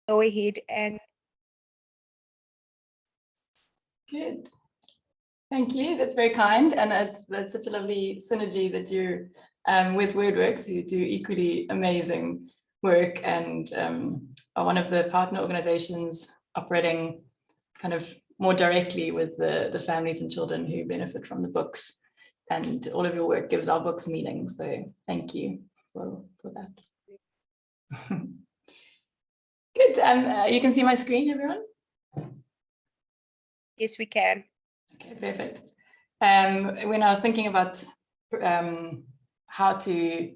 go ahead and. Good. Thank you. That's very kind. And that's such a lovely synergy that you're with WordWorks, who do equally amazing work and are one of the partner organizations operating kind of more directly with the families and children who benefit from the books. And all of your work gives our books meaning. So thank you for that. Good. You can see my screen, everyone? Yes, we can. Okay, perfect. When I was thinking about how to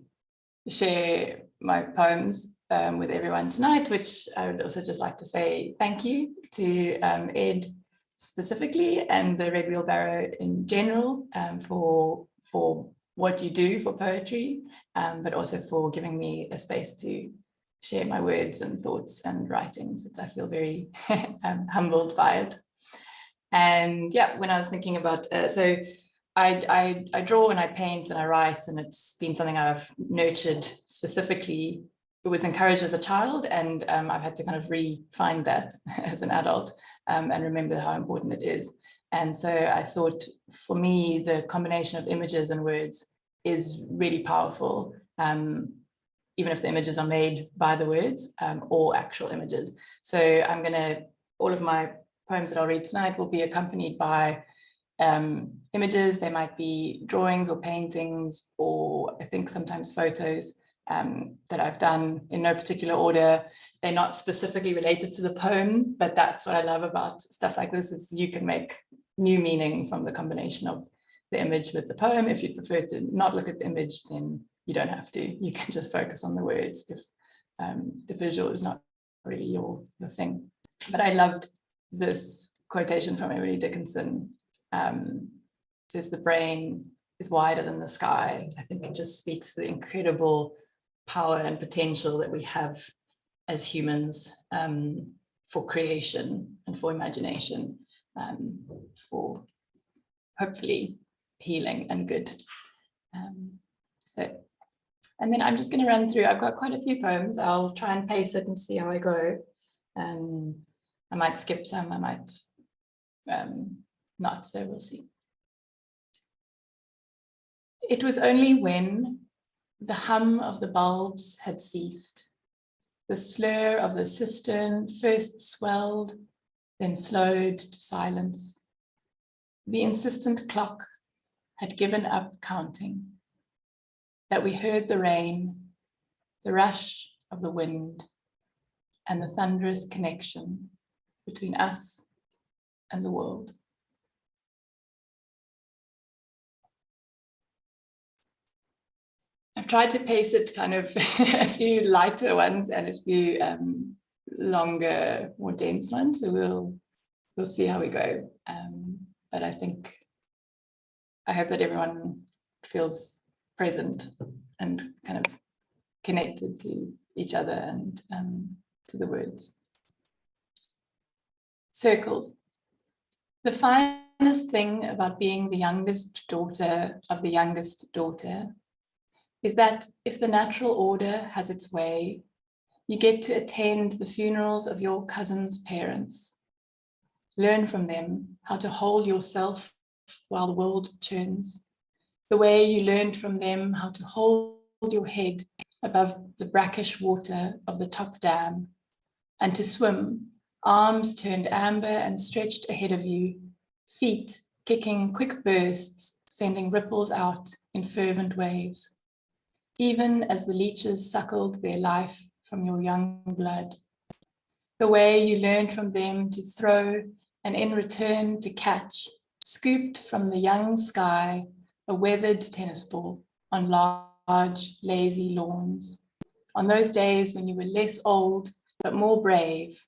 share my poems with everyone tonight, which I would also just like to say thank you to Ed specifically and the Red Wheelbarrow in general for what you do for poetry, but also for giving me a space to share my words and thoughts and writings. I feel very humbled by it. And yeah, when I was thinking about, so I draw and I paint and I write, and it's been something I've nurtured specifically, was encouraged as a child, and I've had to kind of refine that as an adult and remember how important it is. And so I thought, for me, the combination of images and words is really powerful, even if the images are made by the words or actual images. So I'm gonna, all of my poems that I'll read tonight will be accompanied by images. They might be drawings or paintings, or I think sometimes photos that I've done in no particular order. They're not specifically related to the poem, but that's what I love about stuff like this, is you can make new meaning from the combination of the image with the poem. If you prefer to not look at the image, then you don't have to. You can just focus on the words if the visual is not really your thing. But I loved this quotation from Emily Dickinson. Says the brain is wider than the sky. I think it just speaks to the incredible power and potential that we have as humans for creation and for imagination, for hopefully healing and good. And then I'm just going to run through, I've got quite a few poems. I'll try and pace it and see how I go. I might skip some, I might not, so we'll see. It was only when the hum of the bulbs had ceased, the slur of the cistern first swelled, then slowed to silence. The insistent clock had given up counting, that we heard the rain, the rush of the wind, and the thunderous connection between us and the world. I've tried to pace it kind of a few lighter ones and a few longer, more dense ones. So we'll see how we go. But I hope that everyone feels present and kind of connected to each other and to the words. Circles. The finest thing about being the youngest daughter of the youngest daughter is that if the natural order has its way, you get to attend the funerals of your cousin's parents. Learn from them how to hold yourself while the world churns, the way you learned from them how to hold your head above the brackish water of the top dam, and to swim, arms turned amber and stretched ahead of you, feet kicking quick bursts, sending ripples out in fervent waves, even as the leeches suckled their life from your young blood. The way you learned from them to throw and in return to catch, scooped from the young sky, a weathered tennis ball on large, lazy lawns. On those days when you were less old, but more brave,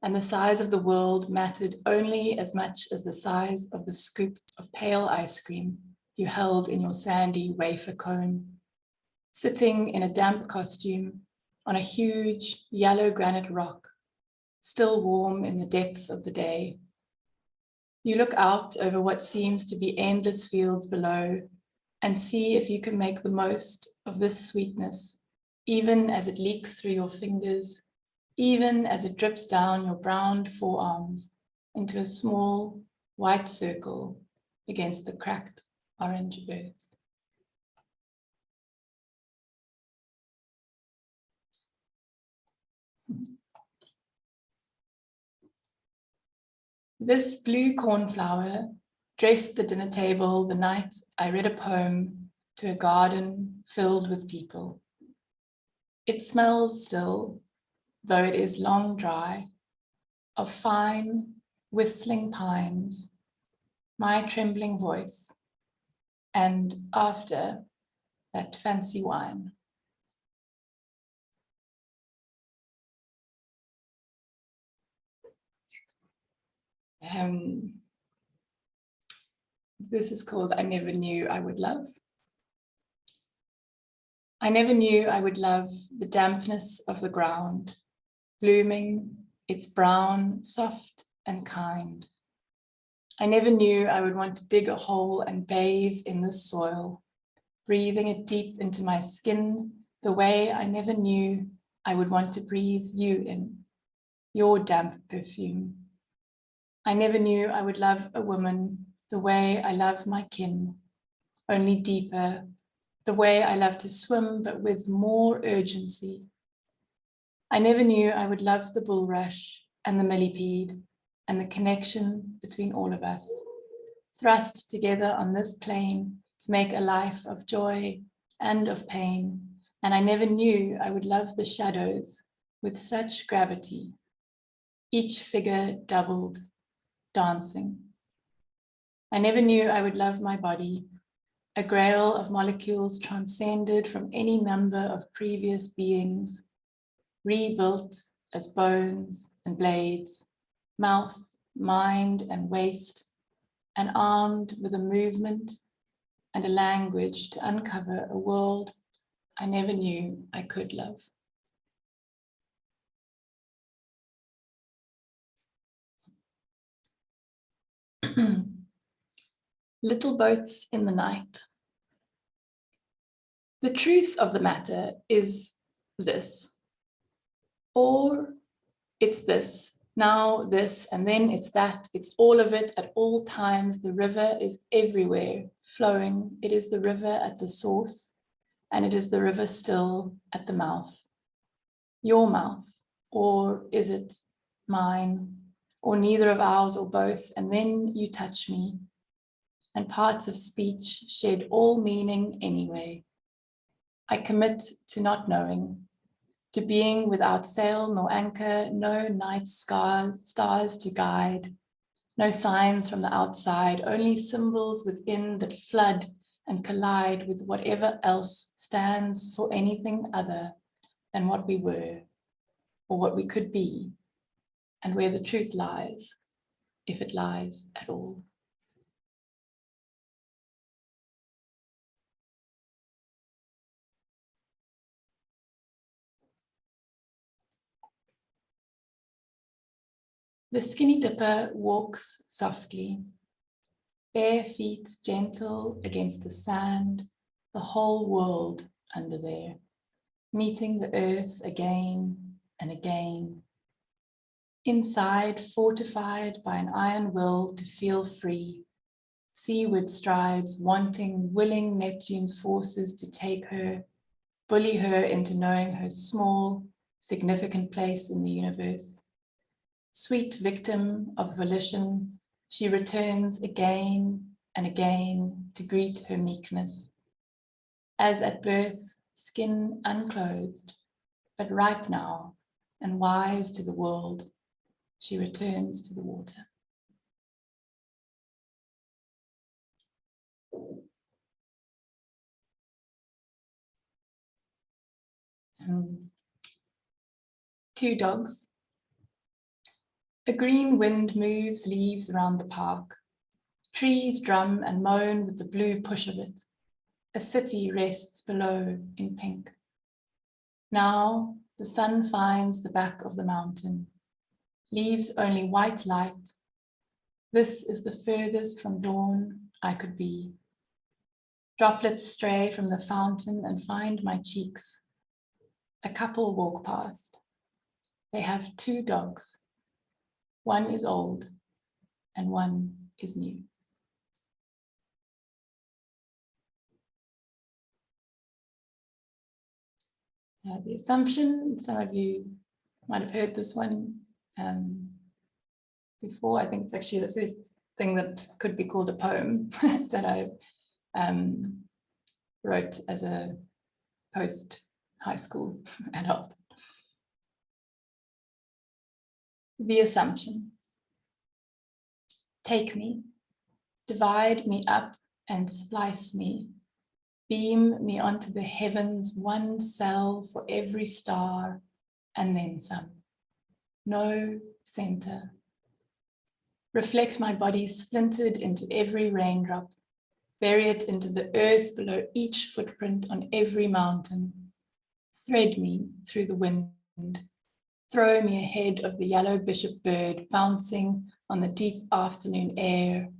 and the size of the world mattered only as much as the size of the scoop of pale ice cream you held in your sandy wafer cone. Sitting in a damp costume on a huge yellow granite rock, still warm in the depth of the day. You look out over what seems to be endless fields below and see if you can make the most of this sweetness, even as it leaks through your fingers, even as it drips down your browned forearms into a small white circle against the cracked orange earth. This blue cornflower dressed the dinner table the night I read a poem to a garden filled with people. It smells still, though it is long dry, of fine, whistling pines, my trembling voice, and after that fancy wine. This is called I Never Knew I Would Love. I never knew I would love the dampness of the ground, blooming, its brown, soft and kind. I never knew I would want to dig a hole and bathe in this soil, breathing it deep into my skin the way I never knew I would want to breathe you in, your damp perfume. I never knew I would love a woman the way I love my kin, only deeper, the way I love to swim, but with more urgency. I never knew I would love the bulrush and the millipede and the connection between all of us, thrust together on this plane to make a life of joy and of pain. And I never knew I would love the shadows with such gravity, each figure doubled, dancing. I never knew I would love my body, a grail of molecules transcended from any number of previous beings, rebuilt as bones and blades, mouth, mind, and waist, and armed with a movement and a language to uncover a world I never knew I could love. Little boats in the night. The truth of the matter is this, or it's this, now this, and then it's that, it's all of it at all times. The river is everywhere, flowing. It is the river at the source, and it is the river still at the mouth. Your mouth, or is it mine, or neither of ours or both, and then you touch me, and parts of speech shed all meaning anyway. I commit to not knowing, to being without sail nor anchor, no night stars to guide, no signs from the outside, only symbols within that flood and collide with whatever else stands for anything other than what we were, or what we could be, and where the truth lies, if it lies at all. The skinny dipper walks softly, bare feet gentle against the sand, the whole world under there, meeting the earth again and again. Inside, fortified by an iron will to feel free, seaward strides, wanting, willing Neptune's forces to take her, bully her into knowing her small, significant place in the universe. Sweet victim of volition, she returns again and again to greet her meekness. As at birth, skin unclothed, but ripe now and wise to the world, she returns to the water. Two dogs. A green wind moves leaves around the park. Trees drum and moan with the blue push of it. A city rests below in pink. Now the sun finds the back of the mountain, leaves only white light. This is the furthest from dawn I could be. Droplets stray from the fountain and find my cheeks. A couple walk past. They have 2 dogs. One is old and one is new. The assumption, some of you might have heard this one before. I think it's actually the first thing that could be called a poem that I wrote as a post-high school adult. The assumption. Take me, divide me up and splice me, beam me onto the heavens, one cell for every star, and then some. No center. Reflect my body splintered into every raindrop, bury it into the earth below each footprint on every mountain. Thread me through the wind. Throw me ahead of the yellow bishop bird bouncing on the deep afternoon air,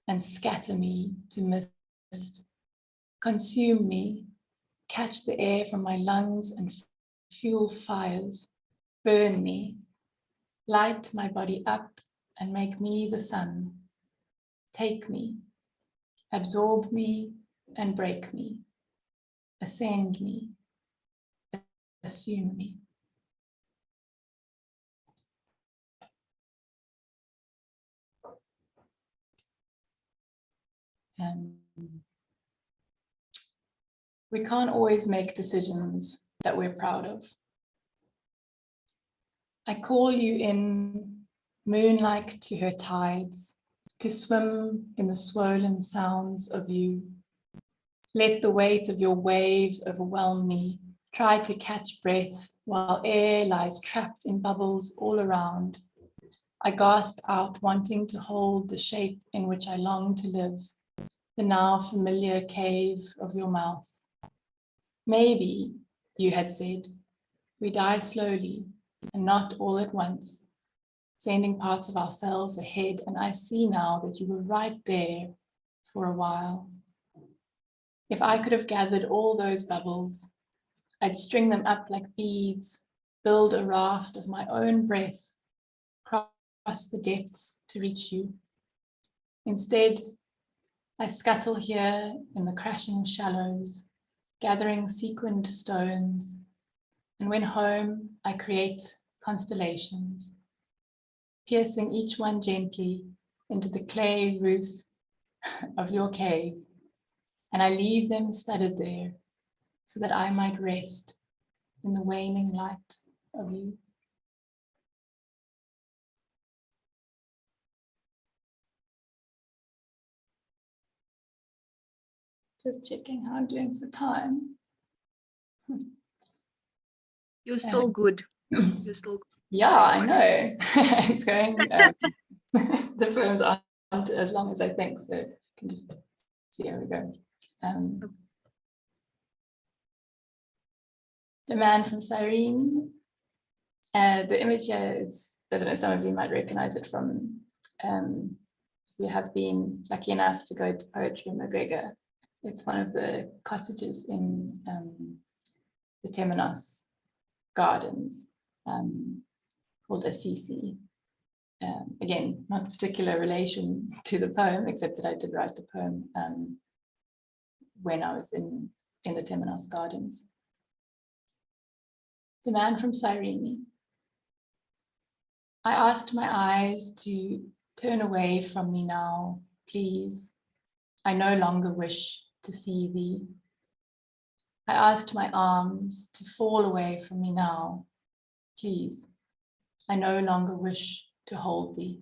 and scatter me to mist. Consume me, catch the air from my lungs and fuel fires. Burn me, light my body up and make me the sun. Take me, absorb me and break me. Ascend me, assume me. We can't always make decisions that we're proud of. I call you in, moon-like to her tides, to swim in the swollen sounds of you. Let the weight of your waves overwhelm me. Try to catch breath while air lies trapped in bubbles all around. I gasp out, wanting to hold the shape in which I long to live, the now familiar cave of your mouth. Maybe, you had said, we die slowly and not all at once, sending parts of ourselves ahead, and I see now that you were right there for a while. If I could have gathered all those bubbles, I'd string them up like beads, build a raft of my own breath, cross the depths to reach you. Instead, I scuttle here in the crashing shallows, gathering sequined stones, and when home, I create constellations, piercing each one gently into the clay roof of your cave, and I leave them studded there so that I might rest in the waning light of you. Just checking how I'm doing for time. You're still good. You're still good. Yeah, I know. It's going, the poems aren't as long as I think, so I can just see how we go. The Man from Cyrene. The image here is, I don't know, some of you might recognize it from, if you have been lucky enough to go to Poetry in McGregor. It's one of the cottages in the Temenos Gardens, called Assisi. Again, not particular relation to the poem, except that I did write the poem when I was in the Temenos Gardens. The Man from Cyrene. I asked my eyes to turn away from me now, please. I no longer wish to see thee. I asked my arms to fall away from me now, please. I no longer wish to hold thee.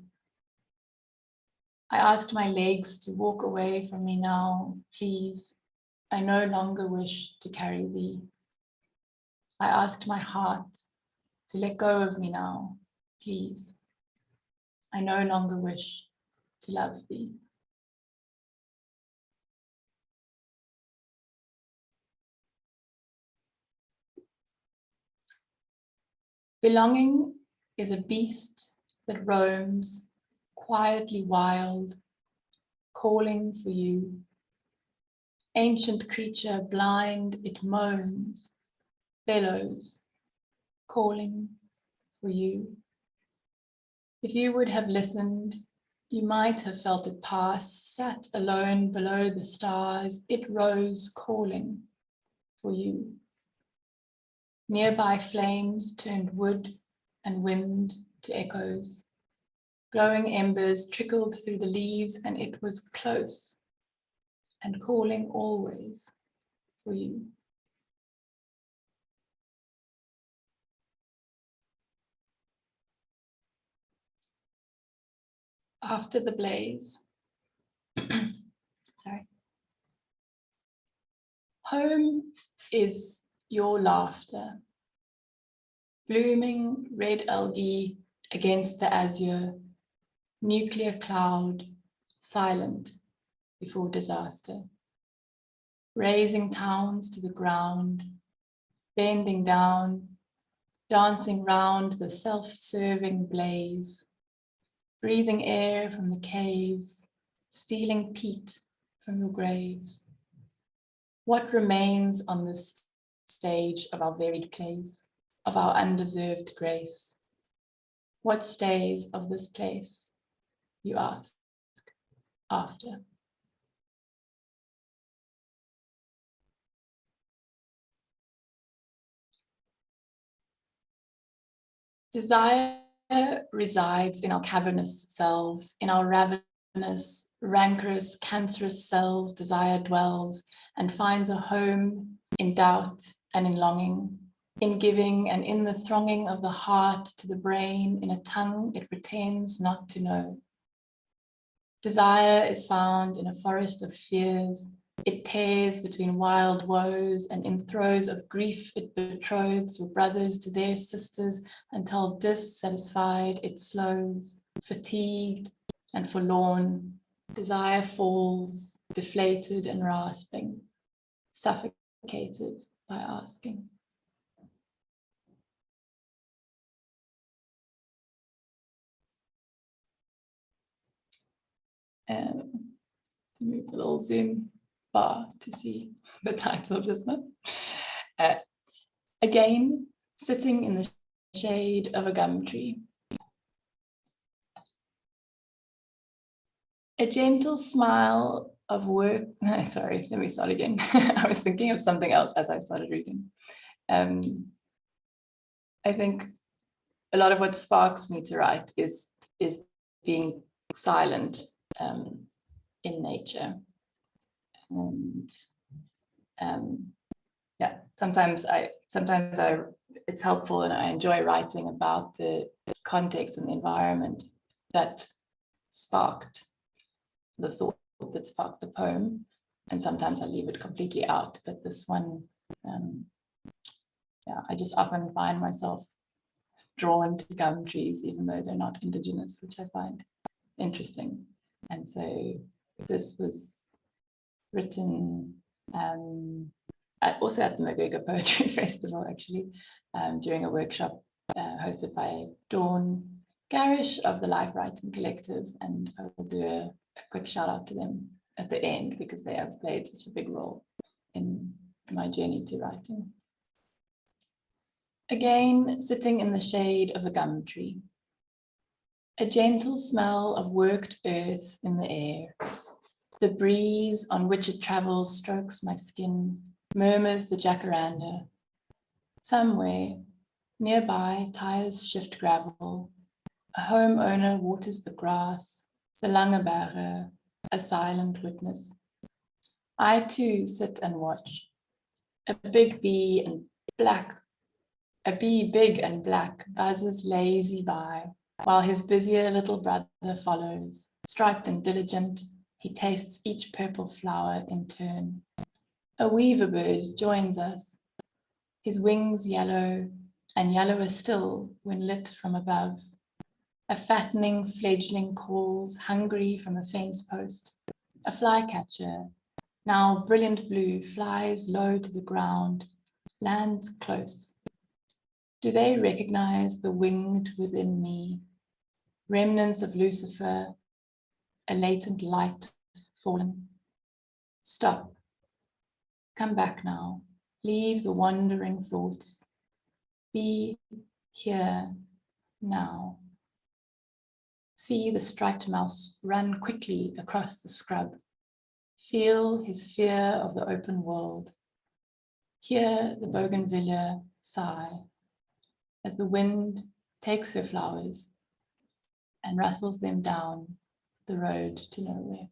I asked my legs to walk away from me now, please. I no longer wish to carry thee. I asked my heart to let go of me now, please. I no longer wish to love thee. Belonging is a beast that roams, quietly wild, calling for you. Ancient creature blind, it moans, bellows, calling for you. If you would have listened, you might have felt it pass, sat alone below the stars, it rose calling for you. Nearby flames turned wood and wind to echoes. Glowing embers trickled through the leaves and it was close and calling always for you. After the blaze, sorry. Home is your laughter, blooming red algae against the azure, nuclear cloud, silent before disaster, raising towns to the ground, bending down, dancing round the self-serving blaze, breathing air from the caves, stealing peat from your graves. What remains on this stage of our varied plays, of our undeserved grace? What stays of this place, you ask, after? Desire resides in our cavernous selves, in our ravenous, rancorous, cancerous cells. Desire dwells and finds a home in doubt and in longing, in giving and in the thronging of the heart to the brain, in a tongue it pretends not to know. Desire is found in a forest of fears. It tears between wild woes, and in throes of grief it betroths your brothers to their sisters until dissatisfied it slows, fatigued and forlorn. Desire falls, deflated and rasping, suffocated by asking. Move the little Zoom bar to see the title of this one. Again, sitting in the shade of a gum tree. A gentle smile of work, no, sorry, let me start again. I was thinking of something else as I started reading. I think a lot of what sparks me to write is being silent in nature. And yeah, sometimes it's helpful, and I enjoy writing about the context and the environment that sparked the thought, that sparked the poem. And sometimes I leave it completely out, but this one, yeah, I just often find myself drawn to gum trees, even though they're not indigenous, which I find interesting. And so this was written also at the McGregor Poetry Festival, actually, during a workshop hosted by Dawn Garish of the Life Writing Collective. And I will do a quick shout out to them at the end, because they have played such a big role in my journey to writing. Again, sitting in the shade of a gum tree. A gentle smell of worked earth in the air. The breeze on which it travels strokes my skin, murmurs the jacaranda. Somewhere, nearby, tires shift gravel. A homeowner waters the grass, the langeberge, a silent witness. I too sit and watch. A big bee big and black buzzes lazy by, while his busier little brother follows. Striped and diligent, he tastes each purple flower in turn. A weaver bird joins us, his wings yellow, and yellower still when lit from above. A fattening fledgling calls, hungry from a fence post. A flycatcher, now brilliant blue, flies low to the ground, lands close. Do they recognize the winged within me? Remnants of Lucifer, a latent light fallen. Stop. Come back now. Leave the wandering thoughts. Be here now. See the striped mouse run quickly across the scrub. Feel his fear of the open world. Hear the bougainvillea sigh as the wind takes her flowers and rustles them down the road to nowhere.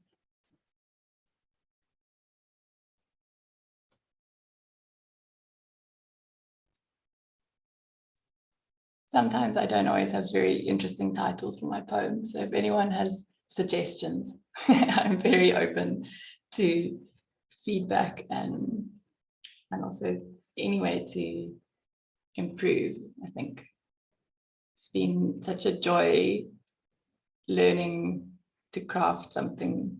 Sometimes I don't always have very interesting titles for my poems, so if anyone has suggestions, I'm very open to feedback and also any way to improve. I think it's been such a joy learning to craft something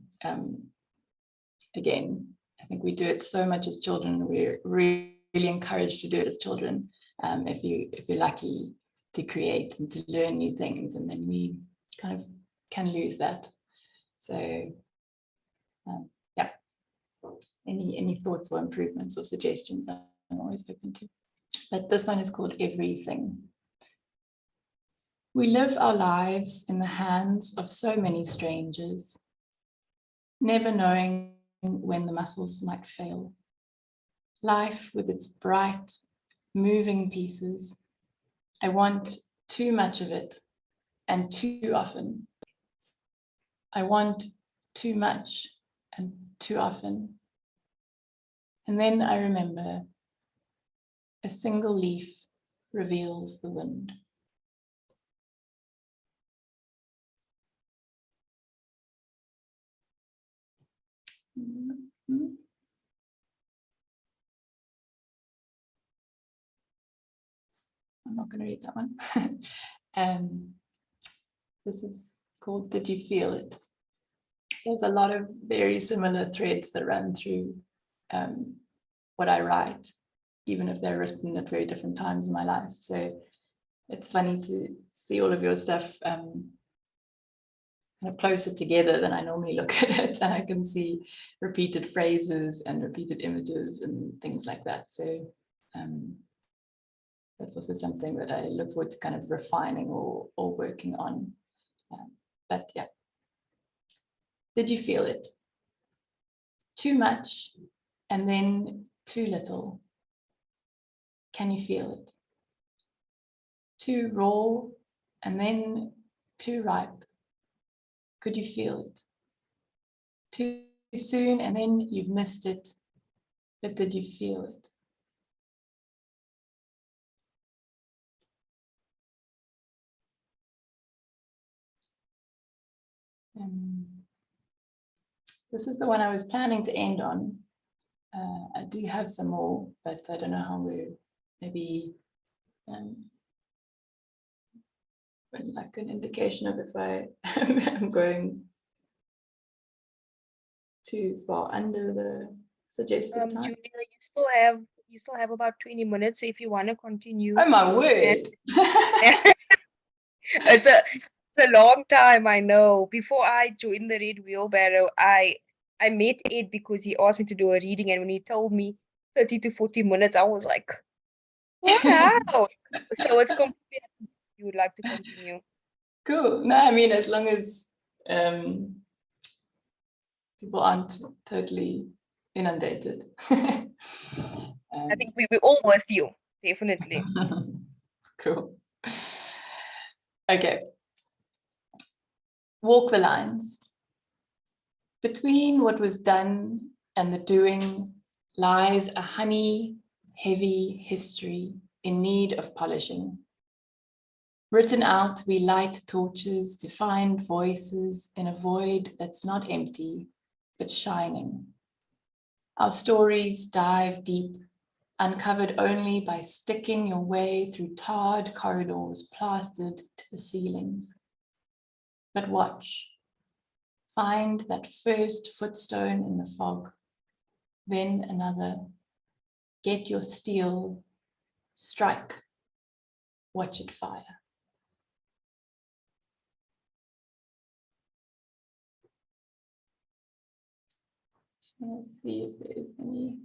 again. I think we do it so much as children. We're really encouraged to do it as children. If you're lucky to create and to learn new things, and then we kind of can lose that. So yeah, any thoughts or improvements or suggestions, I'm always open to. But this one is called Everything. We live our lives in the hands of so many strangers, never knowing when the muscles might fail. Life with its bright, moving pieces. I want too much of it and too often. I want too much and too often. And then I remember a single leaf reveals the wind. I'm not going to read that one. This is called Did You Feel It? There's a lot of very similar threads that run through what I write, even if they're written at very different times in my life. So it's funny to see all of your stuff kind of closer together than I normally look at it, and I can see repeated phrases and repeated images and things like that. So that's also something that I look forward to kind of refining or working on. But yeah. Did you feel it? Too much and then too little. Can you feel it? Too raw and then too ripe. Could you feel it? Too soon and then you've missed it, but did you feel it? This is the one I was planning to end on. I do have some more, but I don't know how we're maybe like an indication of if I'm going too far under the suggested time. Julia, you still have about 20 minutes, so if you want to continue. Oh my word. It's a long time, I know. Before I joined the Red Wheelbarrow, I met Ed because he asked me to do a reading, and when he told me 30 to 40 minutes, I was like, wow. So it's completely up to you would like to continue. Cool. No, I mean, as long as people aren't totally inundated. I think we're all with you, definitely. Cool. Okay. Walk the lines. Between what was done and the doing lies a honey, heavy history in need of polishing. Written out, we light torches to find voices in a void that's not empty, but shining. Our stories dive deep, uncovered only by sticking your way through tarred corridors plastered to the ceilings. But watch. Find that first footstone in the fog, then another. Get your steel, strike, watch it fire. Just gonna see if there is any.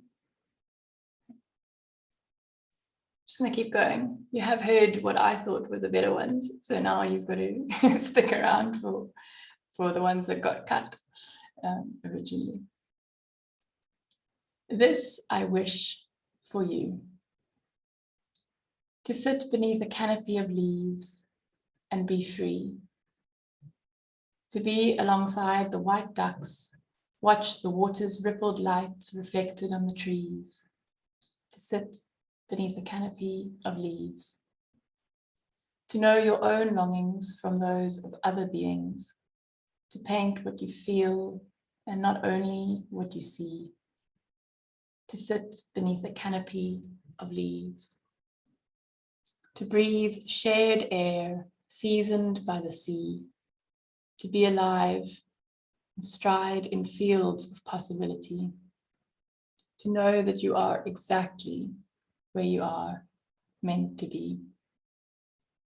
just going to keep going. You have heard what I thought were the better ones, so now you've got to stick around for the ones that got cut originally. This I wish for you, to sit beneath a canopy of leaves and be free, to be alongside the white ducks, watch the water's rippled light reflected on the trees, to sit beneath a canopy of leaves, to know your own longings from those of other beings, to paint what you feel and not only what you see, to sit beneath a canopy of leaves, to breathe shared air seasoned by the sea, to be alive and stride in fields of possibility, to know that you are exactly where you are meant to be,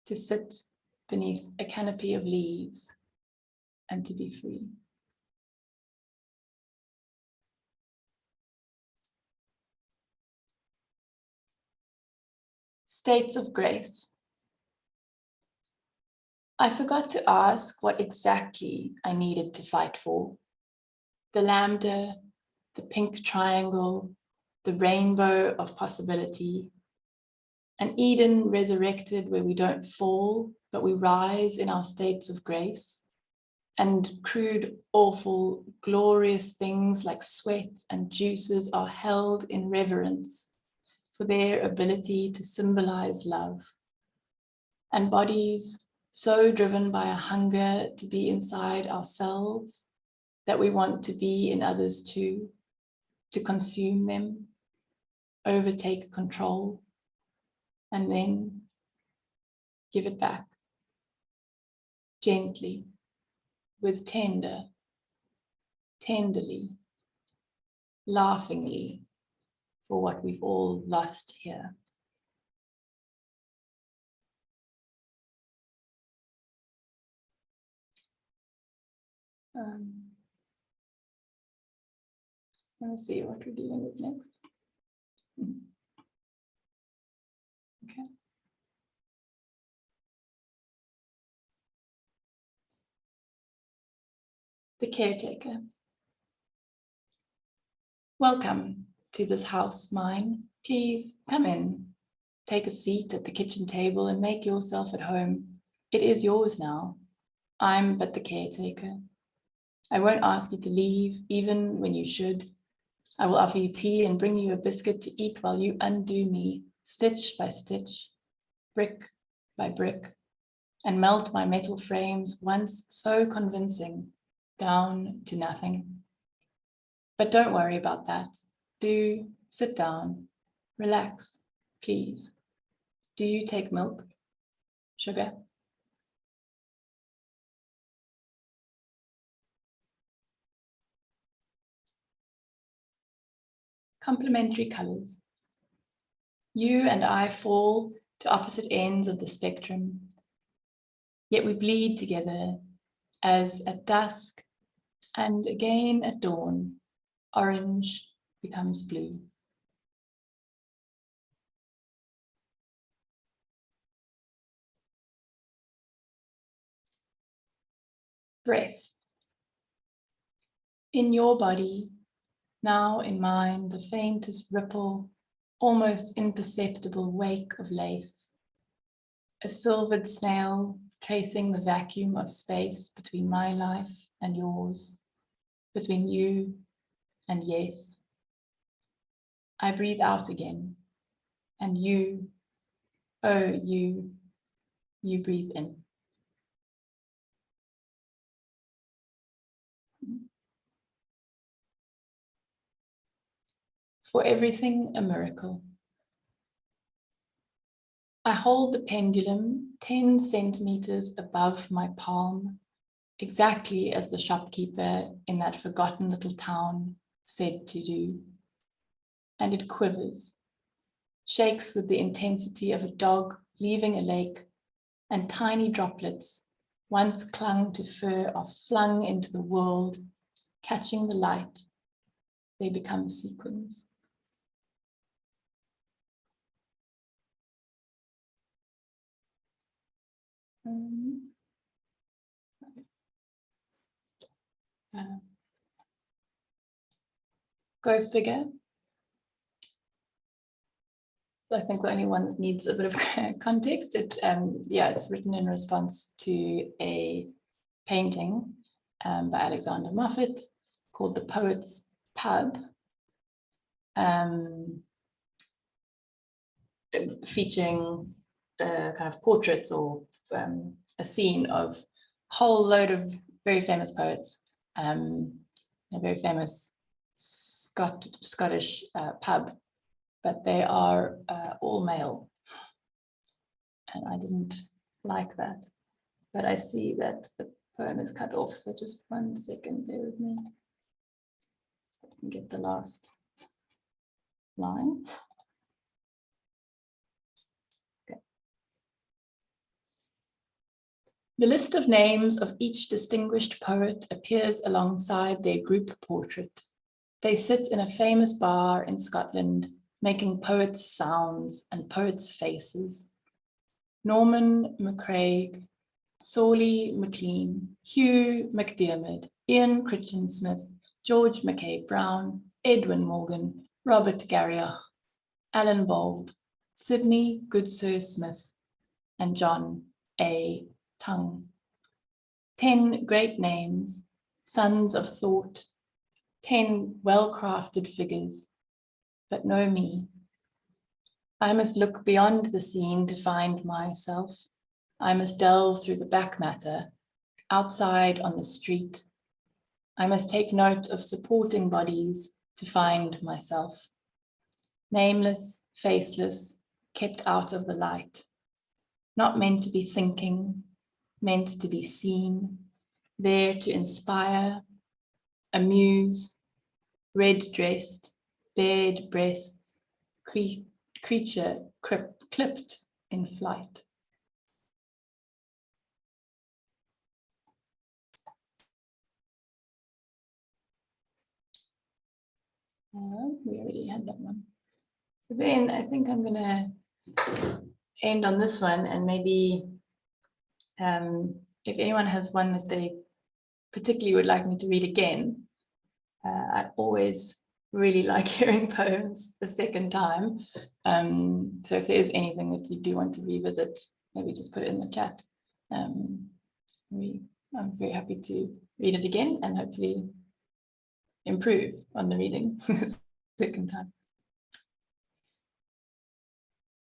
to sit beneath a canopy of leaves and to be free. States of grace. I forgot to ask what exactly I needed to fight for. The lambda, the pink triangle, the rainbow of possibility, an Eden resurrected where we don't fall, but we rise in our states of grace, and crude, awful, glorious things like sweat and juices are held in reverence for their ability to symbolize love. And bodies so driven by a hunger to be inside ourselves that we want to be in others too, to consume them, overtake control, and then give it back, gently, with tenderly, laughingly, for what we've all lost here. Just want to see what we're dealing with next. Okay. The caretaker. Welcome to this house, mine. Please come in, take a seat at the kitchen table and make yourself at home. It is yours now. I'm but the caretaker. I won't ask you to leave, even when you should. I will offer you tea and bring you a biscuit to eat while you undo me, stitch by stitch, brick by brick, and melt my metal frames once so convincing down to nothing. But don't worry about that. Do sit down, relax, please. Do you take milk? Sugar? Complementary colors. You and I fall to opposite ends of the spectrum, yet we bleed together as at dusk and again at dawn, orange becomes blue. Breath. In your body, now in mine, the faintest ripple, almost imperceptible wake of lace. A silvered snail tracing the vacuum of space between my life and yours, between you and yes. I breathe out again, and you, oh you breathe in. For everything a miracle. I hold the pendulum 10 centimeters above my palm, exactly as the shopkeeper in that forgotten little town said to do. And it quivers, shakes with the intensity of a dog leaving a lake, and tiny droplets, once clung to fur, are flung into the world, catching the light. They become sequins. Go figure. So I think the only one that needs a bit of context. It's written in response to a painting by Alexander Moffat called The Poet's Pub, featuring kind of portraits or a scene of a whole load of very famous poets, a very famous Scottish pub, but they are all male. And I didn't like that, but I see that the poem is cut off, so just 1 second, bear with me, so I can get the last line. Okay. The list of names of each distinguished poet appears alongside their group portrait. They sit in a famous bar in Scotland, making poets' sounds and poets' faces. Norman MacCraig, Sorley MacLean, Hugh MacDiarmid, Ian Crichton-Smith, George Mackay Brown, Edwin Morgan, Robert Garrioch, Alan Bold, Sidney Goodsir Smith, and John A. Tongue. 10 great names, sons of thought, 10 well-crafted figures, but no me. I must look beyond the scene to find myself. I must delve through the back matter, outside on the street. I must take note of supporting bodies to find myself. Nameless, faceless, kept out of the light. Not meant to be thinking, meant to be seen, there to inspire, amuse, red-dressed, bared breasts, creature clipped in flight. We already had that one. So then I think I'm gonna end on this one, and maybe if anyone has one that they particularly would like me to read again, I always really like hearing poems the second time. So if there's anything that you do want to revisit, maybe just put it in the chat. I'm very happy to read it again and hopefully improve on the reading the second time.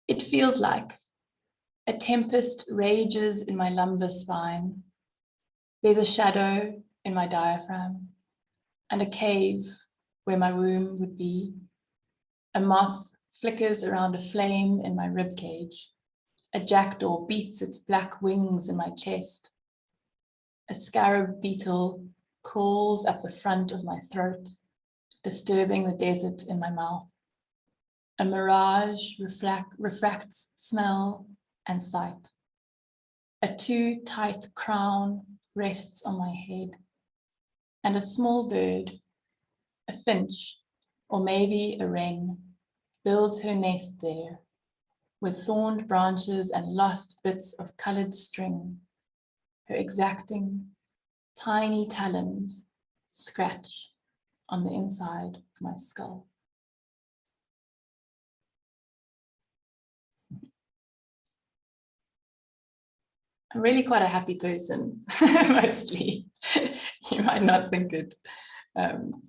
It feels like a tempest rages in my lumbar spine. There's a shadow in my diaphragm and a cave where my womb would be. A moth flickers around a flame in my rib cage. A jackdaw beats its black wings in my chest. A scarab beetle crawls up the front of my throat, disturbing the desert in my mouth. A mirage refracts smell and sight. A too tight crown rests on my head, and a small bird, a finch, or maybe a wren, builds her nest there, with thorned branches and lost bits of colored string. Her exacting, tiny talons scratch on the inside of my skull. I'm really quite a happy person, mostly. You might not think it from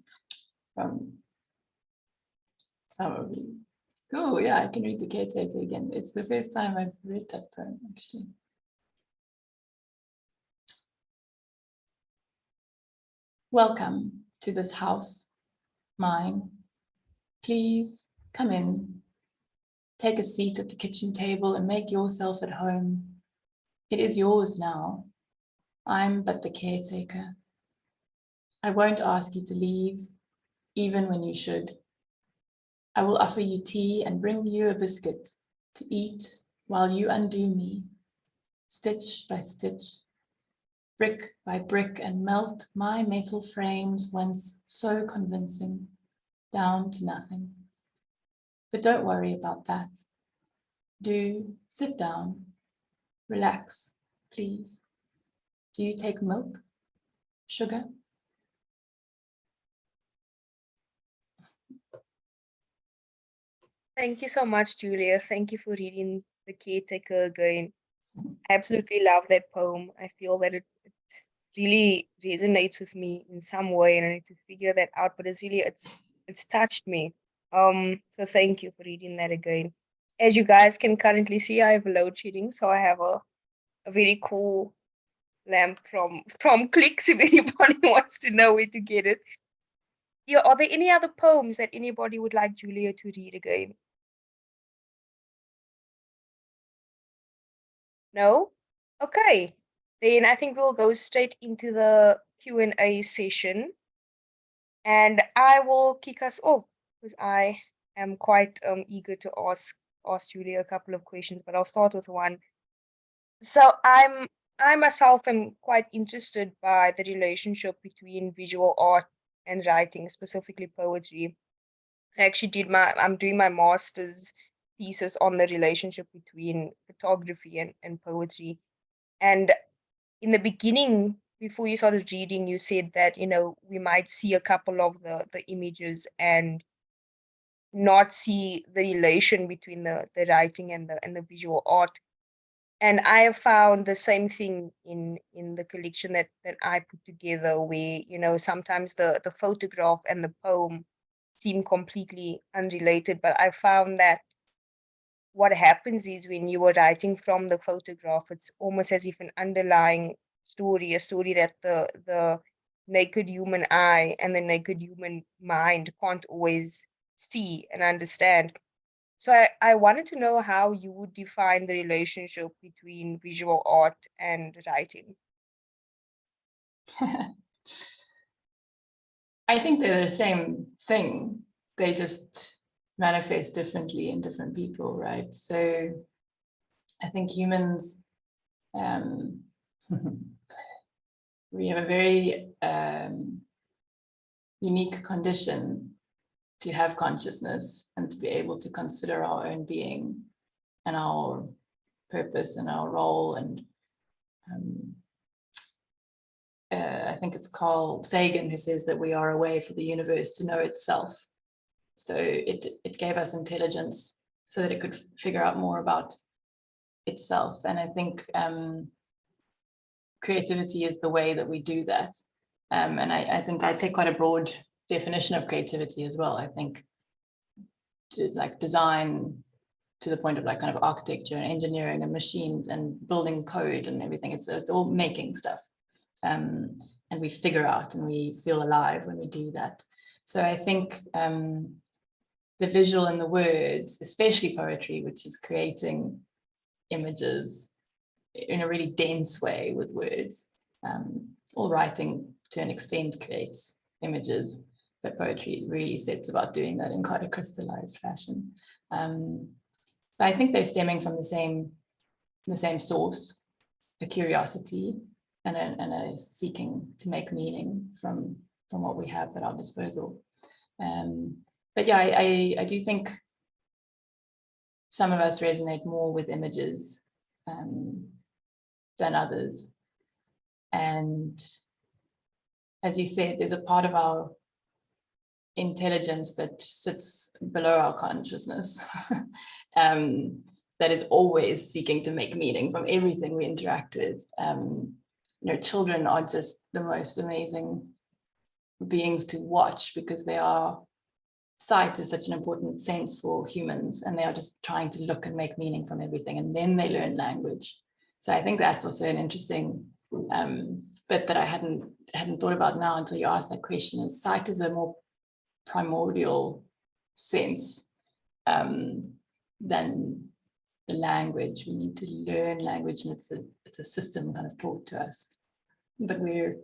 some of you. Cool, yeah, I can read The Caretaker again. It's the first time I've read that poem, actually. Welcome to this house, mine. Please come in, take a seat at the kitchen table and make yourself at home. It is yours now. I'm but the caretaker. I won't ask you to leave, even when you should. I will offer you tea and bring you a biscuit to eat while you undo me, stitch by stitch, brick by brick, and melt my metal frames once so convincing, down to nothing. But don't worry about that. Do sit down, relax, please. Do you take milk? Sugar? Thank you so much, Julia. Thank you for reading The Caretaker again. I absolutely love that poem. I feel that it really resonates with me in some way, and I need to figure that out. But it's touched me. So thank you for reading that again. As you guys can currently see, I have load shedding, so I have a very cool lamp from Clicks if anybody wants to know where to get it. Yeah, are there any other poems that anybody would like Julia to read again? No? Okay. Then I think we'll go straight into the Q&A session. And I will kick us off because I am quite eager to ask Julia a couple of questions, but I'll start with one. So I myself am quite interested by the relationship between visual art and writing, specifically poetry. I'm doing my master's thesis on the relationship between photography and poetry. And in the beginning, before you started reading, you said that, we might see a couple of the images and not see the relation between the writing and the visual art. And I have found the same thing in the collection that I put together, where, sometimes the photograph and the poem seem completely unrelated. But I found that what happens is when you are writing from the photograph, it's almost as if an underlying story, a story that the naked human eye and the naked human mind can't always see and understand. So I wanted to know how you would define the relationship between visual art and writing. I think they're the same thing. They just manifest differently in different people, right? So I think humans, we have a very unique condition to have consciousness and to be able to consider our own being and our purpose and our role. And I think it's Carl Sagan who says that we are a way for the universe to know itself. So it gave us intelligence so that it could figure out more about itself. And I think creativity is the way that we do that. And I think I take quite a broad definition of creativity as well. I think to like design to the point of like kind of architecture and engineering and machines and building code and everything. It's all making stuff. And we figure out and we feel alive when we do that. So I think the visual and the words, especially poetry, which is creating images in a really dense way with words. All writing to an extent creates images, but poetry really sets about doing that in quite a crystallized fashion. But I think they're stemming from the same source, a curiosity and a seeking to make meaning from what we have at our disposal. But yeah, I do think some of us resonate more with images than others. And as you said, there's a part of our intelligence that sits below our consciousness that is always seeking to make meaning from everything we interact with. Children are just the most amazing beings to watch because sight is such an important sense for humans, and they are just trying to look and make meaning from everything, and then they learn language. So I think that's also an interesting bit that I hadn't thought about now until you asked that question. Is sight is a more primordial sense than the language. We need to learn language, and it's a system kind of taught to us. But we're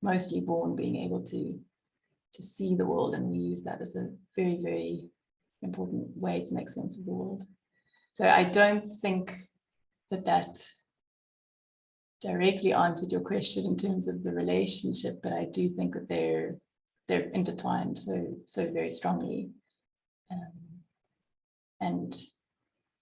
mostly born being able to see the world, and we use that as a very, very important way to make sense of the world. So I don't think that directly answered your question in terms of the relationship, but I do think that they're intertwined so very strongly. And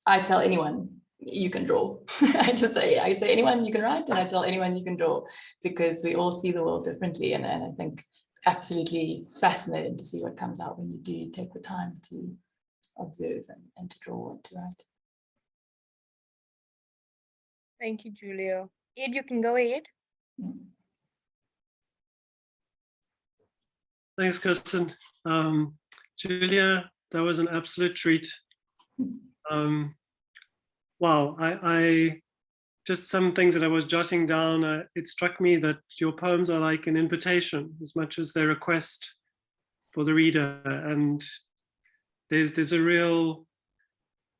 I tell anyone you can draw. I'd say anyone you can write, and I tell anyone you can draw, because we all see the world differently, and I think it's absolutely fascinating to see what comes out when you do take the time to observe and to draw and to write. Thank you, Julia. Ed, you can go ahead. Thanks, Kirsten. Julia, that was an absolute treat. Wow, I just some things that I was jotting down, it struck me that your poems are like an invitation as much as their request for the reader, and there's a real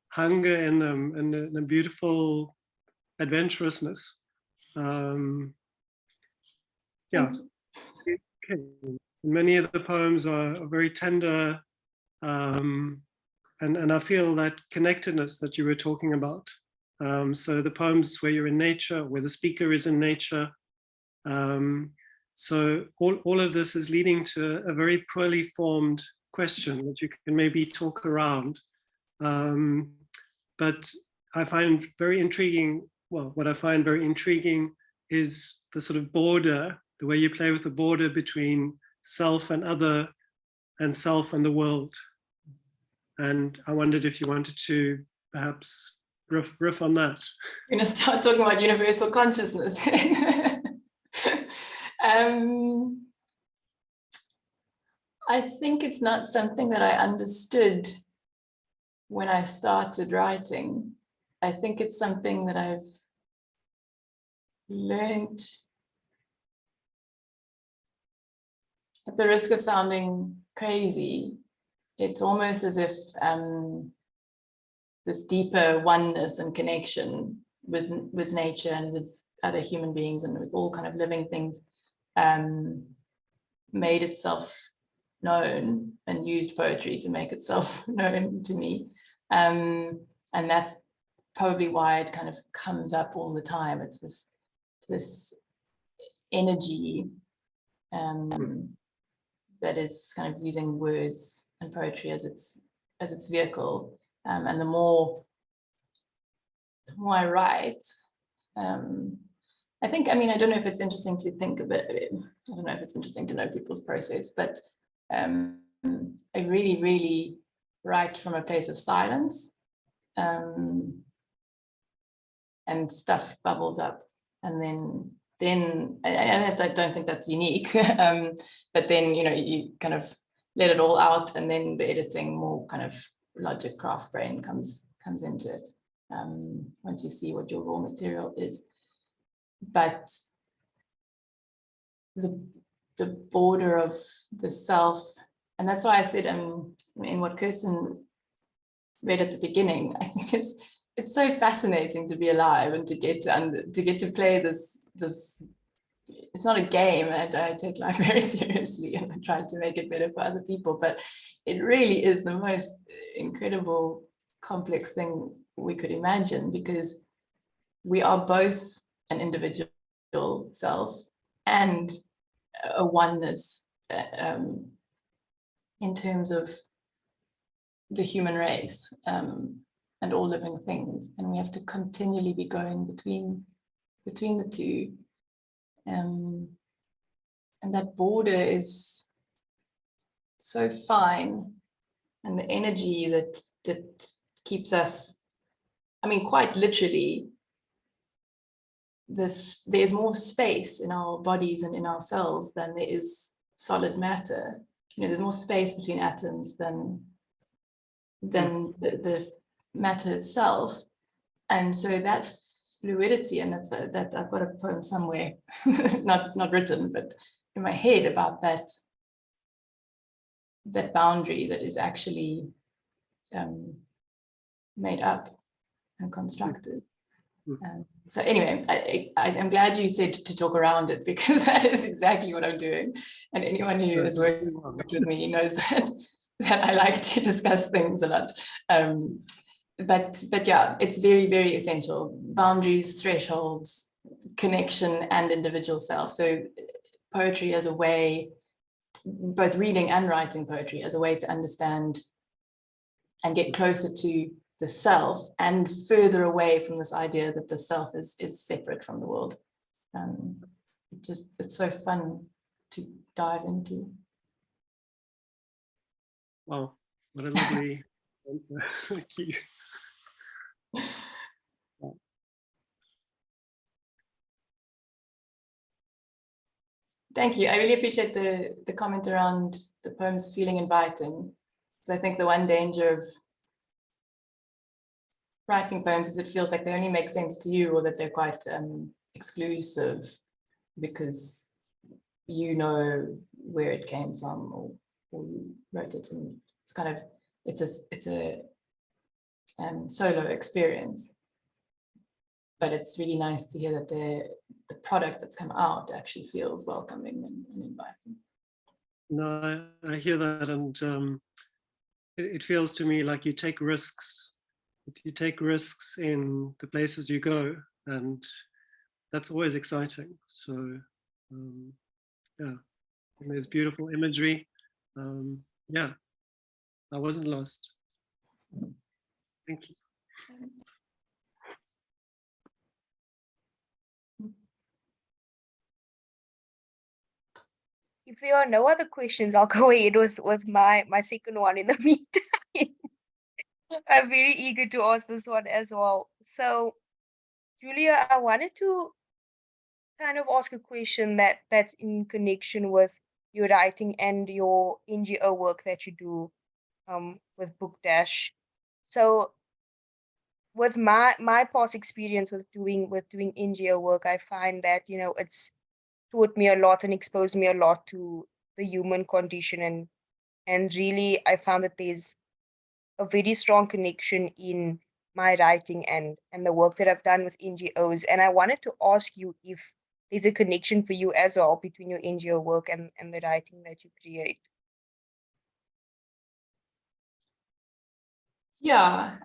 hunger in them and a beautiful adventurousness. Yeah. Okay. Many of the poems are very tender, and I feel that connectedness that you were talking about. So the poems where you're in nature, where the speaker is in nature. So all of this is leading to a very poorly formed question that you can maybe talk around. But I find very intriguing, well, what I find very intriguing is the sort of border, the way you play with the border between self and other, and self and the world. And I wondered if you wanted to perhaps riff on that. We're going to start talking about universal consciousness. I think it's not something that I understood when I started writing. I think it's something that I've learned, at the risk of sounding crazy. It's almost as if this deeper oneness and connection with nature and with other human beings and with all kind of living things made itself known, and used poetry to make itself known to me. And that's probably why it kind of comes up all the time. It's this energy that is kind of using words and poetry as its vehicle. And the more I write, I think, I mean, I don't know if it's interesting to think of it. I don't know if it's interesting to know people's process, but I really, really write from a place of silence, and stuff bubbles up, and then I don't think that's unique, but then, you know, you kind of let it all out, and then the editing, more kind of logic, craft brain comes into it, once you see what your raw material is. But the border of the self, and that's why I said in what Kirsten read at the beginning, I think it's so fascinating to be alive and to get to play this. It's not a game, and I take life very seriously, and I try to make it better for other people, but it really is the most incredible, complex thing we could imagine, because we are both an individual self and a oneness in terms of the human race, and all living things, and we have to continually be going between the two, and that border is so fine, and the energy that keeps us, I mean, quite literally, there's more space in our bodies and in our cells than there is solid matter. You know, there's more space between atoms than the matter itself. And so that fluidity, and that I've got a poem somewhere, not written, but in my head, about that boundary that is actually made up and constructed. So anyway, I'm glad you said to talk around it, because that is exactly what I'm doing. And anyone who has worked with me knows that I like to discuss things a lot. But yeah, it's very, very essential. Boundaries, thresholds, connection, and individual self. So poetry as a way, both reading and writing poetry as a way to understand and get closer to the self and further away from this idea that the self is separate from the world. It's so fun to dive into. Wow, what a lovely thank you. Thank you. I really appreciate the comment around the poems feeling inviting. So I think the one danger of writing poems is it feels like they only make sense to you, or that they're quite exclusive because you know where it came from, or you wrote it, and it's kind of it's a solo experience. But it's really nice to hear that the product that's come out actually feels welcoming and inviting. No, I hear that, and it feels to me like you take risks. You take risks in the places you go, and that's always exciting. So yeah, and there's beautiful imagery. Yeah, I wasn't lost. Thank you. If there are no other questions, I'll go ahead with my second one in the meantime. I'm very eager to ask this one as well. So, Julia, I wanted to kind of ask a question that's in connection with your writing and your NGO work that you do with Book Dash. So, with my past experience with doing NGO work, I find that it's taught me a lot and exposed me a lot to the human condition, and really I found that there's a very strong connection in my writing and the work that I've done with NGOs. And I wanted to ask you if there's a connection for you as well between your NGO work and the writing that you create. Yeah.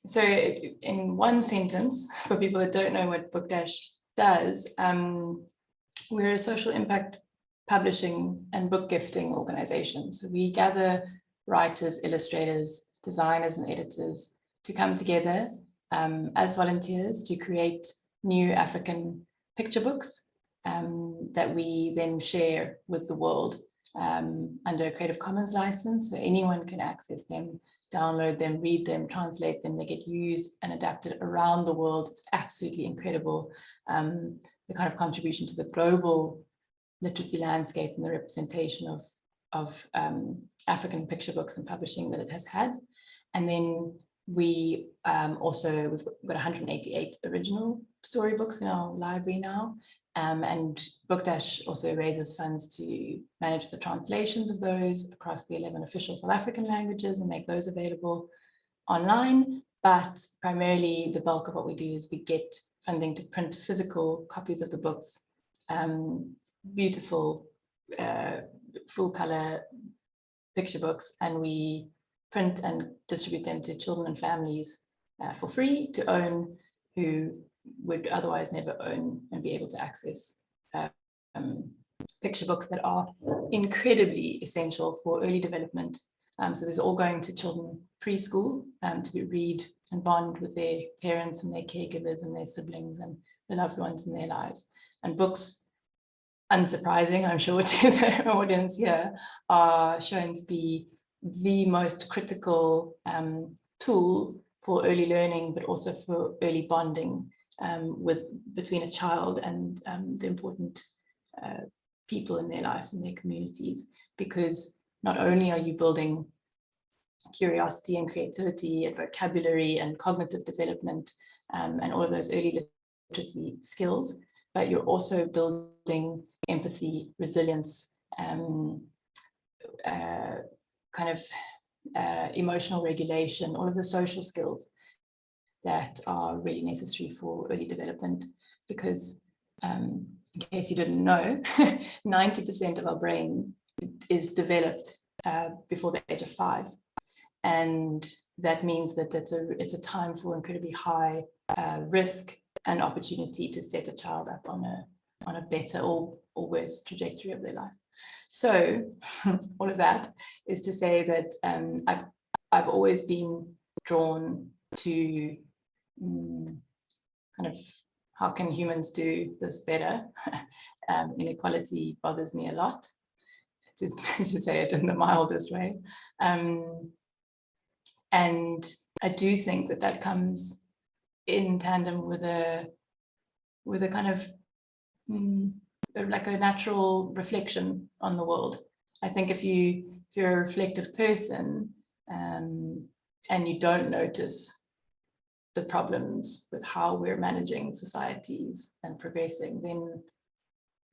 So in one sentence, for people that don't know what Book Dash does, we're a social impact publishing and book gifting organization. So we gather writers, illustrators, designers, and editors to come together as volunteers to create new African picture books that we then share with the world under a Creative Commons license. So anyone can access them, download them, read them, translate them. They get used and adapted around the world. It's absolutely incredible. The kind of contribution to the global literacy landscape and the representation of African picture books and publishing that it has had. And then we've got 188 original storybooks in our library now. And Book Dash also raises funds to manage the translations of those across the 11 official South African languages and make those available online. But primarily the bulk of what we do is we get funding to print physical copies of the books, beautiful full color picture books, and we print and distribute them to children and families for free to own, who would otherwise never own and be able to access picture books that are incredibly essential for early development. So this is all going to children preschool to read and bond with their parents and their caregivers and their siblings and the loved ones in their lives. And books, unsurprising, I'm sure, to the audience here, are shown to be the most critical tool for early learning, but also for early bonding between a child and the important people in their lives and their communities, because not only are you building curiosity and creativity and vocabulary and cognitive development and all of those early literacy skills, but you're also building empathy, resilience, emotional regulation, all of the social skills that are really necessary for early development. Because in case you didn't know, 90% of our brain is developed before the age of 5. And that means that it's a time for incredibly high risk and opportunity to set a child up on a better or worse trajectory of their life. So all of that is to say that I've always been drawn to kind of how can humans do this better. Inequality bothers me a lot, to say it in the mildest way. And I do think that that comes in tandem with a kind of like a natural reflection on the world. I think if you're a reflective person and you don't notice the problems with how we're managing societies and progressing, then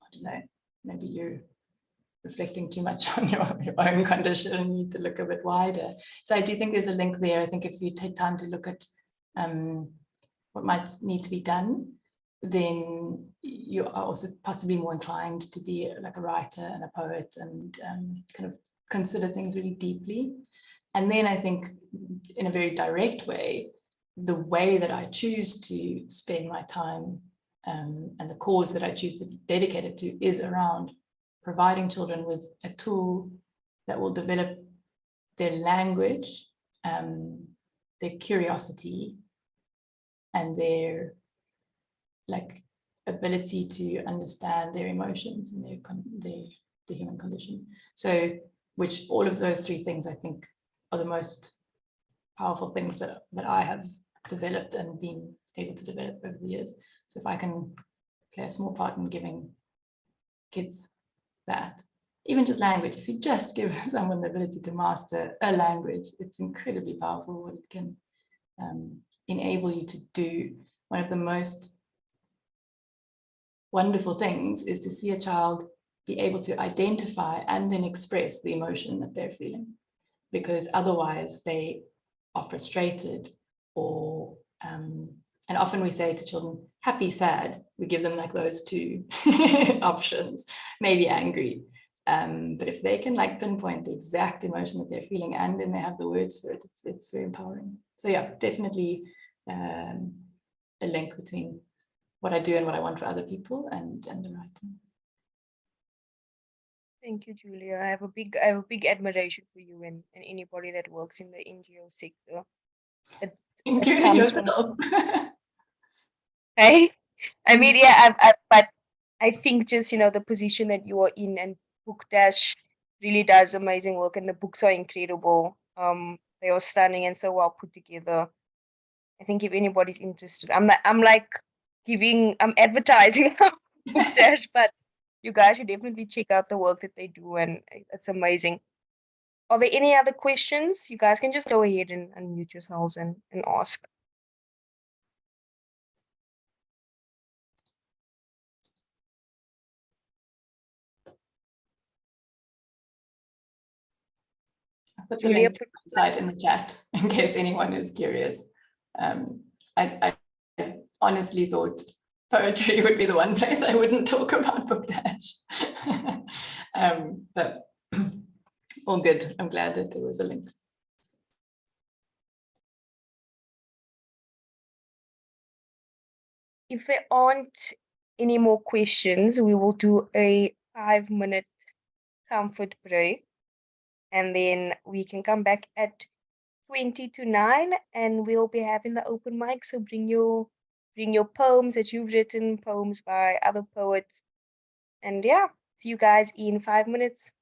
I don't know, maybe you're reflecting too much on your own condition and need to look a bit wider. So I do think there's a link there. I think if you take time to look at what might need to be done, then you are also possibly more inclined to be like a writer and a poet and kind of consider things really deeply. And then I think in a very direct way, the way that I choose to spend my time and the cause that I choose to dedicate it to is around providing children with a tool that will develop their language, their curiosity, and their like ability to understand their emotions and the human condition. So, which all of those three things I think are the most powerful things that I have developed and been able to develop over the years. So if I can play a small part in giving kids that, even just language, if you just give someone the ability to master a language, it's incredibly powerful what it can enable you to do. One of the most wonderful things is to see a child be able to identify and then express the emotion that they're feeling, because otherwise they are frustrated or and often we say to children, happy, sad. We give them like those two options, maybe angry. But if they can like pinpoint the exact emotion that they're feeling and then they have the words for it, it's very empowering. So yeah, definitely a link between what I do and what I want for other people and the writing. Thank you, Julia. I have a big admiration for you and anybody that works in the NGO sector. Including yourself. Hey, I mean, yeah, but I think just, the position that you are in, and Book Dash really does amazing work, and the books are incredible. They are stunning and so well put together. I think if anybody's interested, I'm advertising Book Dash, but you guys should definitely check out the work that they do, and it's amazing. Are there any other questions? You guys can just go ahead and unmute yourselves and ask. I'll put the link to the website in the chat in case anyone is curious. I honestly thought poetry would be the one place I wouldn't talk about Book Dash. But all good. I'm glad that there was a link. If there aren't any more questions, we will do a 5-minute comfort break, and then we can come back at 20 to 9, and we'll be having the open mic. So bring your poems that you've written, poems by other poets, and yeah, see you guys in 5 minutes.